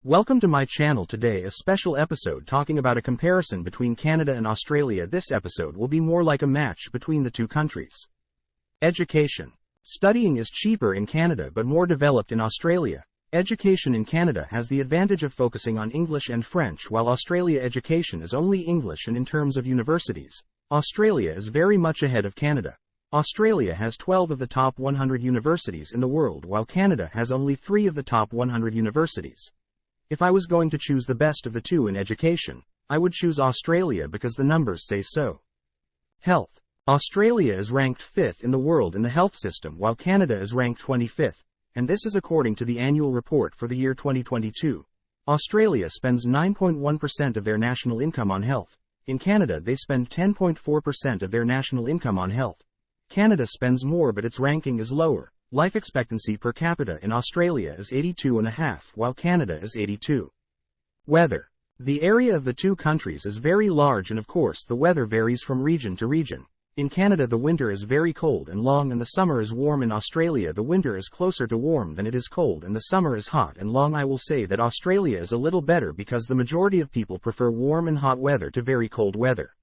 Welcome to my channel today, a special episode talking about a comparison between Canada and Australia. This episode will be more like a match between the two countries. Education. Studying is cheaper in Canada but more developed in Australia. Education in Canada has the advantage of focusing on English and French, while Australia education is only English, and in terms of universities, Australia is very much ahead of Canada. Australia has 12 of the top 100 universities in the world, while Canada has only 3 of the top 100 universities. If I was going to choose the best of the two in education, I would choose Australia because the numbers say so. Health. Australia is ranked 5th in the world in the health system, while Canada is ranked 25th, and this is according to the annual report for the year 2022. Australia spends 9.1% of their national income on health. In Canada, they spend 10.4% of their national income on health. Canada spends more, but its ranking is lower. Life expectancy per capita in Australia is 82.5, while Canada is 82. Weather. The area of the two countries is very large, and of course the weather varies from region to region. In Canada the winter is very cold and long, and the summer is warm. In Australia the winter is closer to warm than it is cold, and the summer is hot and long. I will say that Australia is a little better because the majority of people prefer warm and hot weather to very cold weather.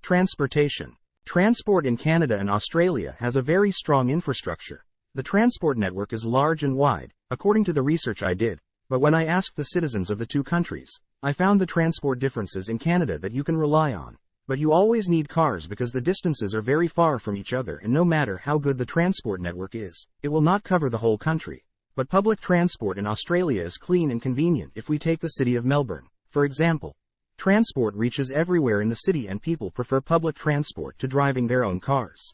Transportation. Transport in Canada and Australia has a very strong infrastructure. The transport network is large and wide, according to the research I did, but when I asked the citizens of the two countries, I found the transport differences in Canada that you can rely on. But you always need cars because the distances are very far from each other, and no matter how good the transport network is, it will not cover the whole country. But public transport in Australia is clean and convenient. If we take the city of Melbourne, for example, transport reaches everywhere in the city and people prefer public transport to driving their own cars.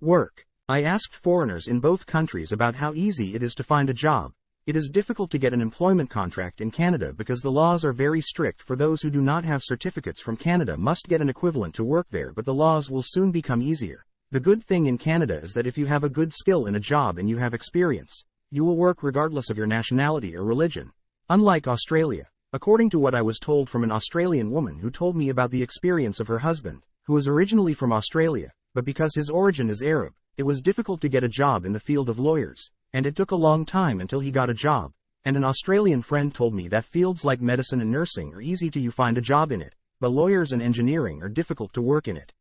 Work. I asked foreigners in both countries about how easy it is to find a job. It is difficult to get an employment contract in Canada because the laws are very strict. For those who do not have certificates from Canada must get an equivalent to work there, but the laws will soon become easier. The good thing in Canada is that if you have a good skill in a job and you have experience, you will work regardless of your nationality or religion. Unlike Australia, according to what I was told from an Australian woman who told me about the experience of her husband, who was originally from Australia, but because his origin is Arab, it was difficult to get a job in the field of lawyers, and it took a long time until he got a job. And an Australian friend told me that fields like medicine and nursing are easy to find a job in it, but lawyers and engineering are difficult to work in it.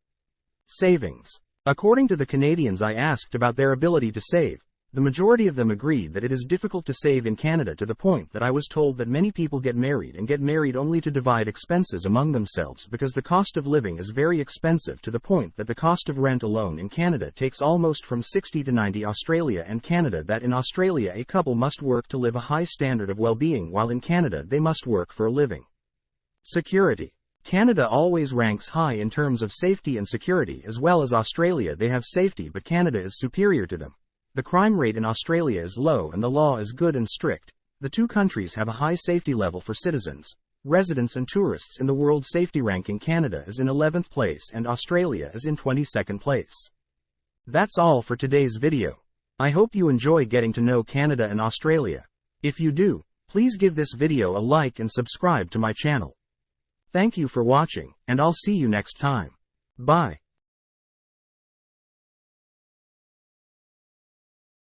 Savings. According to the Canadians I asked about their ability to save, the majority of them agreed that it is difficult to save in Canada, to the point that I was told that many people get married only to divide expenses among themselves because the cost of living is very expensive, to the point that the cost of rent alone in Canada takes almost from 60 to 90 Australia and Canada. That in Australia a couple must work to live a high standard of well-being, while in Canada they must work for a living. Security. Canada always ranks high in terms of safety and security, as well as Australia. They have safety, but Canada is superior to them. The crime rate in Australia is low and the law is good and strict. The two countries have a high safety level for citizens, residents and tourists. In the world safety ranking, Canada is in 11th place and Australia is in 22nd place. That's all for today's video. I hope you enjoy getting to know Canada and Australia. If you do, please give this video a like and subscribe to my channel. Thank you for watching, and I'll see you next time. Bye.